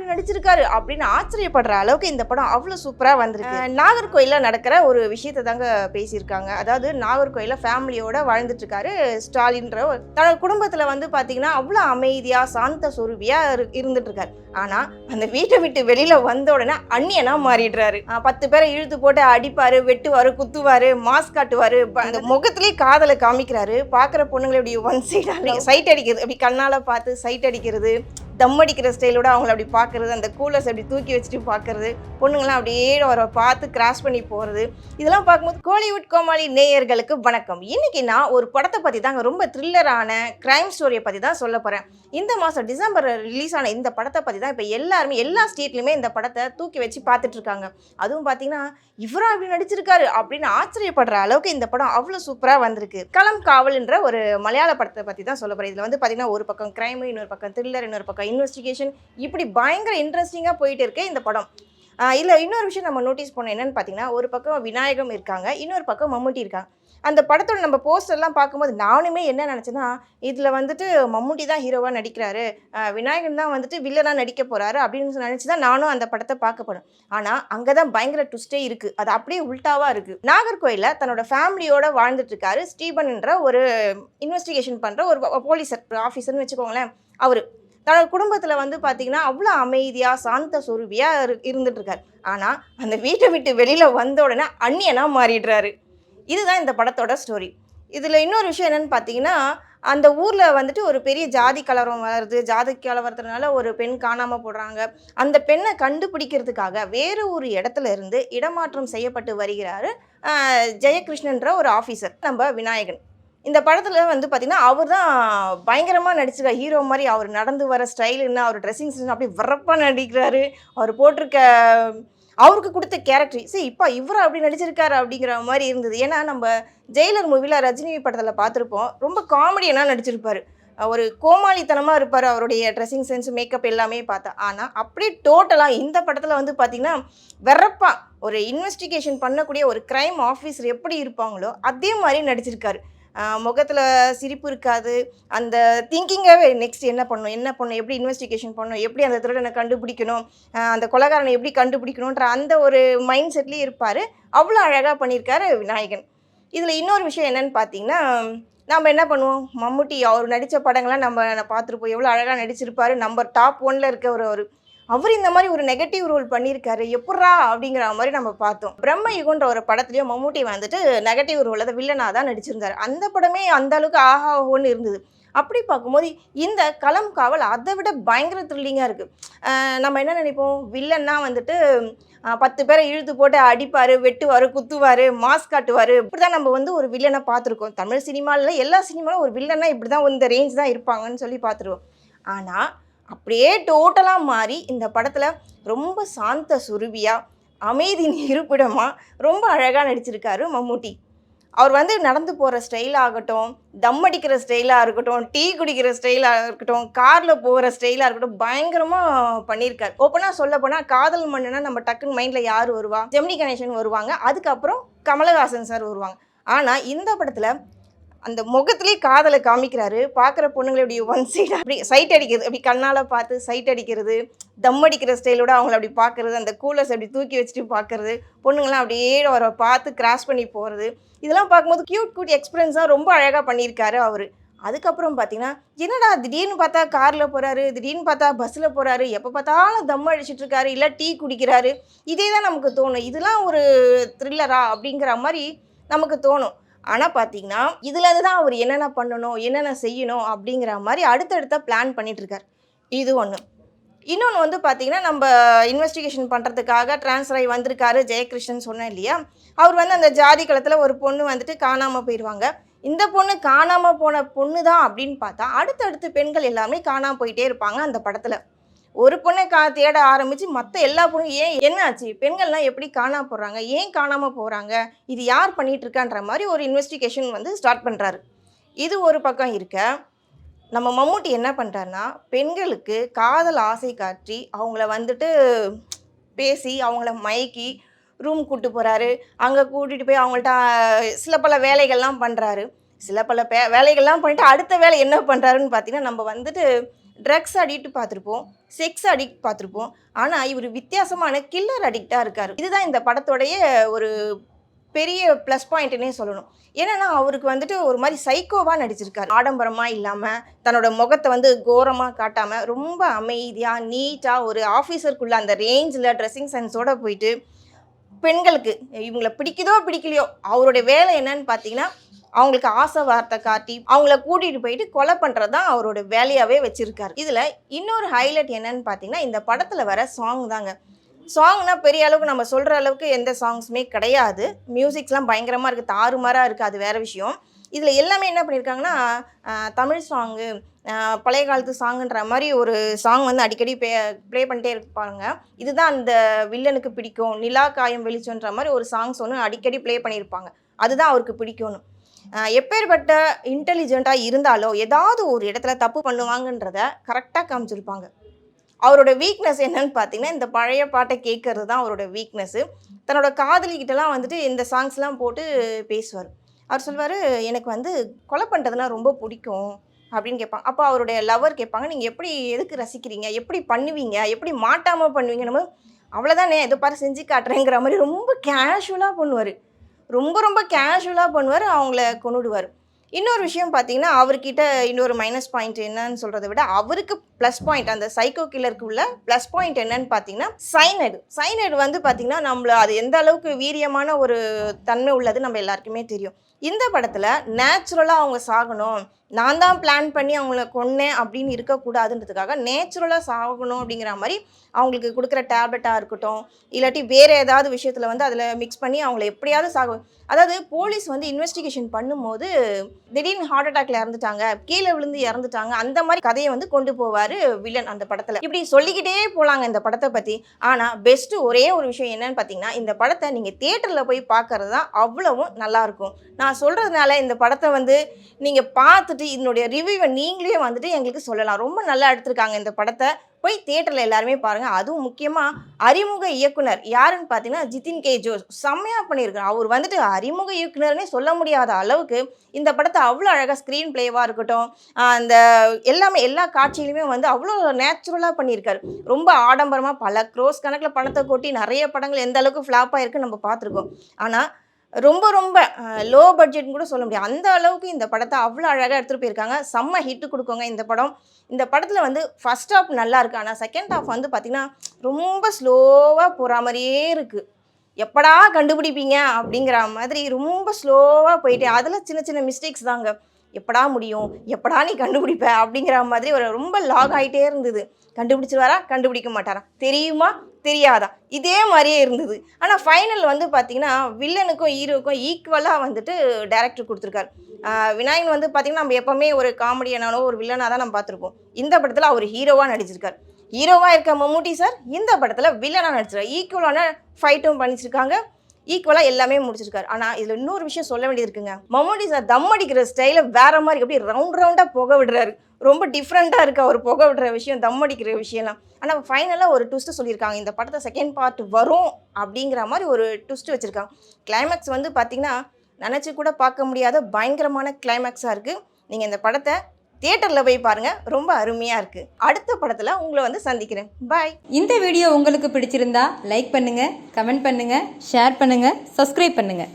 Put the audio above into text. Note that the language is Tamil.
இப்படி நடிச்சிருக்காரு அப்படின்னு ஆச்சரியப்படுற அளவுக்கு இந்த படம் அவ்வளோ சூப்பராக வந்திருக்கு. நாகர்கோயிலில் நடக்கிற ஒரு விஷயத்தை தாங்க பேசியிருக்காங்க. அதாவது நாகர்கோயிலில் ஃபேமிலியோட வாழ்ந்துட்டு இருக்காரு ஸ்டாலின்ற தன்னோட குடும்பத்தில் வந்து பார்த்தீங்கன்னா அவ்வளோ அமைதியாக சாந்த சொருபியாக இருந்துட்டு இருக்காரு. ஆனால் அந்த வீட்டை விட்டு வெளியில் வந்த உடனே அந்நியனா மாறிடுறாரு. 10 பேரை இழுத்து போட்டு அடிப்பாரு, வெட்டுவாரு, குத்துவாரு, மாஸ்க் காட்டுவாரு, அந்த முகத்திலேயே காதலை காமிக்கிறாரு. பார்க்குற பொண்ணுங்களை இப்படி ஒன் சைட் அடிக்கிறது, அப்படி கண்ணால் பார்த்து சைட் அடிக்கிறது, தம் அடிக்கிற ஸ்டைலோட அவங்கள அப்படி பார்க்குறது, அந்த கூலர்ஸ் அப்படி தூக்கி வச்சுட்டு பார்க்குறது, பொண்ணுங்களாம் அப்படியே அவரை பார்த்து கிராஸ் பண்ணி போகிறது, இதெல்லாம் பார்க்கும்போது கோலிவுட் கோமாளி நேயர்களுக்கு வணக்கம். இன்றைக்கி நான் ஒரு படத்தை பற்றி தாங்க, ரொம்ப த்ரில்லரான க்ரைம் ஸ்டோரியை பற்றி தான் சொல்ல போகிறேன். இந்த மாதம் டிசம்பர் ரிலீஸ் ஆன இந்த படத்தை பற்றி தான் இப்போ எல்லாருமே எல்லா ஸ்டேட்லையுமே இந்த படத்தை தூக்கி வச்சு பார்த்துட்ருக்காங்க. அதுவும் பார்த்தீங்கன்னா இவரா இப்படி நடிச்சிருக்காரு அப்படின்னு ஆச்சரியப்படுற அளவுக்கு இந்த படம் அவ்வளோ சூப்பராக வந்திருக்கு. களம் காவல்ன்ற ஒரு மலையாள படத்தை பற்றி தான் சொல்ல போகிறேன். இதில் வந்து பார்த்தீங்கன்னா ஒரு பக்கம் க்ரைமு, இன்னொரு பக்கம் த்ரில்லர், இன்னொரு பக்கம் இன்வெஸ்டிகேஷன், இப்படி பயங்கர இன்ட்ரெஸ்டிங்காக போயிட்டு இருக்கு இந்த படம். இதில் இன்னொரு விஷயம் நம்ம நோட்டீஸ் பண்ணோம் என்னன்னு பார்த்தீங்கன்னா, ஒரு பக்கம் விநாயகம் இருக்காங்க, இன்னொரு பக்கம் மம்முட்டி இருக்காங்க. அந்த படத்தோட நம்ம போஸ்டர்லாம் பார்க்கும்போது நானுமே என்ன நினச்சேன்னா, இதில் வந்துட்டு மம்முட்டி தான் ஹீரோவாக நடிக்கிறாரு, விநாயகன் தான் வந்துட்டு வில்லனாக நடிக்க போகிறாரு அப்படின்னு நினச்சி தான் நானும் அந்த படத்தை பார்க்க போனேன். ஆனால் அங்கே தான் பயங்கர ட்விஸ்டே இருக்குது. அது அப்படியே உல்ட்டாவாக இருக்குது. நாகர்கோயிலில் தன்னோட ஃபேமிலியோட வாழ்ந்துட்டு இருக்காரு ஸ்டீபன்ன்ற ஒரு இன்வெஸ்டிகேஷன் பண்ணுற ஒரு போலீஸர் ஆஃபீஸர்னு வச்சுக்கோங்களேன். அவர் தன்னோட குடும்பத்தில் வந்து பார்த்தீங்கன்னா அவ்வளோ அமைதியாக சாந்த சொருபியாக இருந்துட்டு இருக்காரு. ஆனால் அந்த வீட்டை விட்டு வெளியில் வந்த உடனே அந்நியனா மாறிடுறாரு. இதுதான் இந்த படத்தோட ஸ்டோரி. இதில் இன்னொரு விஷயம் என்னென்னு பார்த்தீங்கன்னா, அந்த ஊரில் வந்துட்டு ஒரு பெரிய ஜாதி கலவரம் வருது. ஜாதி கலவரத்தினால ஒரு பெண் காணாமல் போடுறாங்க. அந்த பெண்ணை கண்டுபிடிக்கிறதுக்காக வேறு ஒரு இடத்துல இருந்து இடமாற்றம் செய்யப்பட்டு வருகிறாரு ஜெயகிருஷ்ணன்ற ஒரு ஆஃபீஸர், நம்ம விநாயகன். இந்த படத்தில் வந்து பார்த்திங்கன்னா அவர் தான் பயங்கரமாக நடிச்சிருக்கார். ஹீரோ மாதிரி அவர் நடந்து வர ஸ்டைல் என்ன, அவர் ட்ரெஸ்ஸிங் ஸ்டைல் அப்படியே வரப்பாக நடிக்கிறாரு. அவர் போட்டிருக்க அவருக்கு கொடுத்த கேரக்டர் சரி இப்போ இவர் அப்படி நடிச்சிருக்காரு அப்படிங்கிற மாதிரி இருந்தது. ஏன்னா நம்ம ஜெயிலர் மூவியில் ரஜினி படத்தில் பார்த்துருப்போம், ரொம்ப காமெடியனாக நடிச்சிருப்பார். ஒரு கோமாளித்தனமாக இருப்பார் அவருடைய ட்ரெஸ்ஸிங் சென்ஸ், மேக்கப் எல்லாமே பார்த்தா. ஆனால் அப்படியே டோட்டலாக இந்த படத்தில் வந்து பார்த்திங்கன்னா வெறப்பாக ஒரு இன்வெஸ்டிகேஷன் பண்ணக்கூடிய ஒரு க்ரைம் ஆஃபீஸர் எப்படி இருப்பாங்களோ அதே மாதிரி நடிச்சிருக்காரு. முகத்தில் சிரிப்பு இருக்காது. அந்த திங்கிங்காகவே நெக்ஸ்ட் என்ன பண்ணணும், எப்படி இன்வெஸ்டிகேஷன் பண்ணணும், எப்படி அந்த திருடனை கண்டுபிடிக்கணும், அந்த கொலைகாரனை எப்படி கண்டுபிடிக்கணுன்ற அந்த ஒரு மைண்ட் செட்லேயே இருப்பார். அவ்வளோ அழகாக பண்ணியிருக்காரு விநாயகன். இதில் இன்னொரு விஷயம் என்னென்னு பார்த்தீங்கன்னா, நம்ம என்ன பண்ணுவோம், மம்முட்டி அவர் நடித்த படங்கள்லாம் நம்ம பார்த்துருப்போம். எவ்வளோ அழகாக நடிச்சிருப்பார். நம்பர் டாப் 1ல் இருக்க அவர் இந்த மாதிரி ஒரு நெகட்டிவ் ரோல் பண்ணியிருக்காரு, எப்பட்றா அப்படிங்கிற மாதிரி நம்ம பார்த்தோம். பிரம்ம யுகன்ற ஒரு படத்துலையும் மம்முட்டி வந்துட்டு நெகட்டிவ் ரோல், அதை வில்லனாக தான் நடிச்சிருந்தார். அந்த படமே அந்த அளவுக்கு ஆஹா ஓன்னு இருந்தது. அப்படி பார்க்கும்போது இந்த களம் காவல் அதை விட பயங்கர த்ரில்லிங்காக இருக்குது. நம்ம என்ன நினைப்போம், வில்லன்னா வந்துட்டு 10 பேரை இழுத்து போட்டு அடிப்பார், வெட்டுவார், குத்துவார், மாஸ்க் காட்டுவார், இப்படி தான் நம்ம வந்து ஒரு வில்லனை பார்த்துருக்கோம். தமிழ் சினிமாவில் எல்லா சினிமாலும் ஒரு வில்லன்னா இப்படி தான் இந்த ரேஞ்ச் தான் இருப்பாங்கன்னு சொல்லி பார்த்துருவோம். ஆனால் அப்படியே டோட்டலாக மாறி இந்த படத்தில் ரொம்ப சாந்த சுருபியாக அமைதி இருப்பிடமாக ரொம்ப அழகாக நடிச்சிருக்காரு மம்முட்டி. அவர் வந்து நடந்து போகிற ஸ்டைலாக ஆகட்டும், தம் அடிக்கிற ஸ்டைலாக இருக்கட்டும், டீ குடிக்கிற ஸ்டைலாக இருக்கட்டும், காரில் போகிற ஸ்டைலாக இருக்கட்டும், பயங்கரமாக பண்ணியிருக்காரு. ஓப்பனாக சொல்ல போனால் காதல் மண்ணுனா நம்ம டக்குன்னு மைண்டில் யார் வருவா, ஜெமினி கணேசன் வருவாங்க, அதுக்கப்புறம் கமலஹாசன் சார் வருவாங்க. ஆனால் இந்த படத்தில் அந்த முகத்திலே காதலை காமிக்கிறாரு. பார்க்குற பொண்ணுங்களை இப்படி ஒன் சைடாக அப்படி சைட் அடிக்கிறது, அப்படி கண்ணால் பார்த்து சைட் அடிக்கிறது, தம் அடிக்கிற ஸ்டைலோட அவங்கள அப்படி பார்க்குறது, அந்த கூலர்ஸ் அப்படி தூக்கி வச்சுட்டு பார்க்குறது, பொண்ணுங்களாம் அப்படியே அவரை பார்த்து கிராஸ் பண்ணி போகிறது, இதெல்லாம் பார்க்கும்போது க்யூட் எக்ஸ்பீரியன்ஸாக ரொம்ப அழகாக பண்ணியிருக்காரு அவர். அதுக்கப்புறம் பார்த்தீங்கன்னா, என்னடா திடீர்னு பார்த்தா காரில் போகிறாரு, திடீர்னு பார்த்தா பஸ்ஸில் போகிறாரு, எப்போ பார்த்தாலும் தம் அடிச்சிட்டு இருக்காரு, இல்லை டீ குடிக்கிறாரு, இதே தான் நமக்கு தோணும். இதெல்லாம் ஒரு த்ரில்லரா அப்படிங்கிற மாதிரி நமக்கு தோணும். ஆனால் பார்த்தீங்கன்னா இதுலேருந்து தான் அவர் என்னென்ன பண்ணணும், என்னென்ன செய்யணும் அப்படிங்கிற மாதிரி அடுத்தடுத்த பிளான் பண்ணிகிட்ருக்கார். இது ஒன்று. இன்னொன்று வந்து பார்த்திங்கன்னா, நம்ம இன்வெஸ்டிகேஷன் பண்ணுறதுக்காக ட்ரான்ஸ்ஃபர் ஆகி வந்திருக்காரு ஜெயகிருஷ்ணன் சொன்னேன் இல்லையா, அவர் வந்து அந்த ஜாதி களத்தில் ஒரு பொண்ணு வந்துட்டு காணாமல் போயிடுவாங்க. இந்த பொண்ணு காணாமல் போன பொண்ணு தான் அப்படின்னு பார்த்தா அடுத்தடுத்து பெண்கள் எல்லாமே காணாமல் போயிட்டே இருப்பாங்க அந்த படத்தில். ஒரு பொண்ணை தேட ஆரம்பித்து மற்ற எல்லா பொண்ணும் ஏன் என்ன ஆச்சு, பெண்கள்லாம் எப்படி காணாமல் போகிறாங்க, ஏன் காணாமல் போகிறாங்க, இது யார் பண்ணிகிட்ருக்கான்ற மாதிரி ஒரு இன்வெஸ்டிகேஷன் வந்து ஸ்டார்ட் பண்ணுறாரு. இது ஒரு பக்கம் இருக்க, நம்ம மம்முட்டி என்ன பண்ணுறாருன்னா, பெண்களுக்கு காதல் ஆசை காட்டி அவங்கள வந்துட்டு பேசி அவங்கள மயக்கி ரூம் கூப்பிட்டு போகிறாரு. அங்கே கூட்டிகிட்டு போய் அவங்கள்ட்ட சில பல வேலைகள்லாம் பண்ணுறாரு. சில பல வேலைகள்லாம் பண்ணிவிட்டு அடுத்த வேலை என்ன பண்ணுறாருன்னு பார்த்தீங்கன்னா, நம்ம வந்துட்டு ட்ரக்ஸ் அடிக்ட் பார்த்துருப்போம், செக்ஸ் அடிக்ட் பார்த்துருப்போம். ஆனால் இவர் வித்தியாசமான கில்லர் அடிக்டாக இருக்கார். இதுதான் இந்த படத்தோடைய ஒரு பெரிய ப்ளஸ் பாயிண்ட்னே சொல்லணும். ஏன்னா அவருக்கு வந்துட்டு ஒரு மாதிரி சைக்கோவாக நடிச்சிருக்காரு. ஆடம்பரமாக இல்லாமல் தன்னோட முகத்தை வந்து கோரமாக காட்டாமல் ரொம்ப அமைதியாக நீட்டாக ஒரு ஆஃபீஸருக்குள்ள அந்த ரேஞ்சில் ட்ரெஸ்ஸிங் சென்ஸோடு போயிட்டு பெண்களுக்கு இவங்களை பிடிக்குதோ பிடிக்கலையோ அவருடைய வேலை என்னன்னு பார்த்தீங்கன்னா அவங்களுக்கு ஆசை வார்த்தை காட்டி அவங்கள கூட்டிகிட்டு போயிட்டு கொலை பண்ணுறது தான் அவரோட வேலையாகவே வச்சுருக்காரு. இதில் இன்னொரு ஹைலைட் என்னன்னு பார்த்தீங்கன்னா இந்த படத்தில் வர சாங் தாங்க. சாங்னா பெரிய அளவுக்கு நம்ம சொல்கிற அளவுக்கு எந்த சாங்ஸுமே கிடையாது. மியூசிக்ஸ்லாம் பயங்கரமாக இருக்குது, தாறுமாறாக இருக்குது, அது வேறு விஷயம். இதில் எல்லாமே என்ன பண்ணியிருக்காங்கன்னா தமிழ் சாங்கு, பழைய காலத்து சாங்குன்ற மாதிரி ஒரு சாங் வந்து அடிக்கடி ப்ளே பண்ணிட்டே இருப்பாங்க. இதுதான் அந்த வில்லனுக்கு பிடிக்கும், நிலா காயம் வெளிச்சோன்ற மாதிரி ஒரு சாங்ஸ் ஒன்று அடிக்கடி ப்ளே பண்ணியிருப்பாங்க. அதுதான் அவருக்கு பிடிக்கும்னு. எப்பேற்பட்ட இன்டெலிஜென்ட்டாக இருந்தாலோ ஏதாவது ஒரு இடத்துல தப்பு பண்ணுவாங்கன்றத கரெக்டாக காமிச்சிருப்பாங்க. அவரோட வீக்னஸ் என்னன்னு பார்த்தீங்கன்னா இந்த பழைய பாட்டை கேட்கறது தான் அவரோட வீக்னஸ்ஸு. தன்னோட காதலிக்கிட்டலாம் வந்துட்டு இந்த சாங்ஸ்லாம் போட்டு பேசுவார். அவர் சொல்வார், எனக்கு வந்து கொலை பண்ணுறதுனா ரொம்ப பிடிக்கும் அப்படின்னு கேட்பாங்க. அப்போ அவருடைய லவர் கேட்பாங்க, நீங்கள் எப்படி எதுக்கு ரசிக்கிறீங்க, எப்படி பண்ணுவீங்க, எப்படி மாட்டாமல் பண்ணுவீங்கன்னு. அவ்வளோதானே, இதை பாரு செஞ்சு காட்டுறேங்கிற மாதிரி ரொம்ப கேஷுவலாக பண்ணுவார். ரொம்ப கேஷுவலாக பண்ணுவார், அவங்கள கொன்னுடுவார். இன்னொரு விஷயம் பார்த்தீங்கன்னா அவர்கிட்ட இன்னொரு மைனஸ் பாயிண்ட் என்னன்னு சொல்கிறத விட அவருக்கு ப்ளஸ் பாயிண்ட், அந்த சைக்கோ கில்லருக்கு உள்ள ப்ளஸ் பாயிண்ட் என்னன்னு பார்த்தீங்கன்னா சைனைடு வந்து பார்த்தீங்கன்னா நம்மள அது எந்த அளவுக்கு வீரியமான ஒரு தன்மை உள்ளது நம்ம எல்லாருக்குமே தெரியும். இந்த படத்தில் நேச்சுரலாக அவங்க சாகணும், நான் தான் பிளான் பண்ணி அவங்கள கொன்னேன் அப்படின்னு இருக்கக்கூடாதுன்றதுக்காக நேச்சுரலாக சாகணும் அப்படிங்கிற மாதிரி அவங்களுக்கு கொடுக்குற டேப்லெட்டாக இருக்கட்டும், இல்லாட்டி வேறு ஏதாவது விஷயத்தில் வந்து அதில் மிக்ஸ் பண்ணி அவங்கள எப்படியாவது அதாவது போலீஸ் வந்து இன்வெஸ்டிகேஷன் பண்ணும்போது திடீர்னு ஹார்ட் அட்டாக்ல இறந்துட்டாங்க, கீழே விழுந்து இறந்துட்டாங்க, அந்த மாதிரி கதையை வந்து கொண்டு போவார் வில்லன் அந்த படத்தில். இப்படி சொல்லிக்கிட்டே போகலாங்க இந்த படத்தை பற்றி. ஆனால் பெஸ்ட்டு ஒரே ஒரு விஷயம் என்னன்னு பார்த்தீங்கன்னா இந்த படத்தை நீங்கள் தியேட்டரில் போய் பார்க்கறது தான் அவ்வளவும் நல்லாயிருக்கும். நான் சொல்கிறதுனால இந்த படத்தை வந்து நீங்கள் பார்த்துட்டு இதனுடைய ரிவ்யூவை நீங்களே வந்துட்டு எங்களுக்கு சொல்லலாம். ரொம்ப நல்லா எடுத்திருக்காங்க இந்த படத்தை, போய் தியேட்டரில் எல்லாருமே பாருங்கள். அதுவும் முக்கியமாக அறிமுக இயக்குனர் யாருன்னு பார்த்தீங்கன்னா ஜிதின் கே ஜோஸ் செம்மையாக பண்ணியிருக்காரு. அவர் வந்துட்டு அறிமுக இயக்குனர்னே சொல்ல முடியாத அளவுக்கு இந்த படத்தை அவ்வளோ அழகாக ஸ்க்ரீன் பிளேவாக இருக்கட்டும், அந்த எல்லாமே எல்லா காட்சியிலுமே வந்து அவ்வளோ நேச்சுரலாக பண்ணியிருக்காரு. ரொம்ப ஆடம்பரமாக பல க்ரோஸ் கணக்கில் பணத்தை கொட்டி நிறைய படங்கள் எந்த அளவுக்கு ஃப்ளாப்பாக இருக்குன்னு நம்ம பார்த்துருக்கோம். ஆனால் ரொம்ப லோ பட்ஜெட்னு கூட சொல்ல முடியாது, அந்த அளவுக்கு இந்த படத்தை அவ்வளோ அழகாக எடுத்துகிட்டு போயிருக்காங்க. செம்ம ஹிட்டு கொடுக்குங்க இந்த படம். இந்த படத்தில் வந்து ஃபர்ஸ்ட் ஹாஃப் நல்லா இருக்குது, ஆனால் செகண்ட் ஹாஃப் வந்து பார்த்திங்கன்னா ரொம்ப ஸ்லோவாக போகிற மாதிரியே இருக்குது. எப்படா கண்டுபிடிப்பீங்க அப்படிங்கிற மாதிரி ரொம்ப ஸ்லோவாக போயிட்டே, அதில் சின்ன மிஸ்டேக்ஸ் தாங்க. எப்படா முடியும், எப்படா நீ கண்டுபிடிப்ப அப்படிங்கிற மாதிரி ஒரு ரொம்ப லாக் ஆகிட்டே இருந்தது. கண்டுபிடிச்சிருவாரா, கண்டுபிடிக்க மாட்டாரா, தெரியுமா தெரியாதா, இதே மாதிரியே இருந்தது. ஆனால் ஃபைனல் வந்து பார்த்திங்கன்னா வில்லனுக்கும் ஹீரோவுக்கும் ஈக்குவலாக வந்துட்டு டைரக்டர் கொடுத்துருக்காரு. விநாயகன் வந்து பார்த்திங்கன்னா நம்ம எப்போவுமே ஒரு காமெடியனானோ ஒரு வில்லனாக தான் நம்ம பார்த்துருப்போம். இந்த படத்தில் அவர் ஹீரோவாக நடிச்சிருக்கார். ஹீரோவாக இருக்க மம்முட்டி சார் இந்த படத்தில் வில்லனாக நடிச்சிருக்காரு. ஈக்குவலான ஃபைட்டும் பண்ணிச்சிருக்காங்க, ஈக்குவலாக எல்லாமே முடிச்சிருக்காரு. ஆனால் இதில் இன்னொரு விஷயம் சொல்ல வேண்டியது இருக்குங்க. மம்முட்டி சார் தம் அடிக்கிற ஸ்டைலை வேறு மாதிரி அப்படியே ரவுண்டாக புகை விடுறாரு. ரொம்ப டிஃப்ரெண்ட்டாக இருக்குது அவர் புகை விடுற விஷயம், தம் அடிக்கிற விஷயம்லாம். ஆனால் ஃபைனலாக ஒரு ட்விஸ்ட்டு சொல்லியிருக்காங்க, இந்த படத்தை செகண்ட் பார்ட் வரும் அப்படிங்கிற மாதிரி ஒரு ட்விஸ்ட்டு வச்சுருக்காங்க. கிளைமேக்ஸ் வந்து பார்த்திங்கன்னா நினச்சி கூட பார்க்க முடியாத பயங்கரமான கிளைமேக்ஸாக இருக்குது. நீங்கள் இந்த படத்தை தியேட்டரில் போய் பாருங்கள், ரொம்ப அருமையாக இருக்குது. அடுத்த படத்தில் உங்களை வந்து சந்திக்கிறேன். பாய். இந்த வீடியோ உங்களுக்கு பிடிச்சிருந்தா லைக் பண்ணுங்கள், கமெண்ட் பண்ணுங்கள், ஷேர் பண்ணுங்கள், சப்ஸ்கிரைப் பண்ணுங்கள்.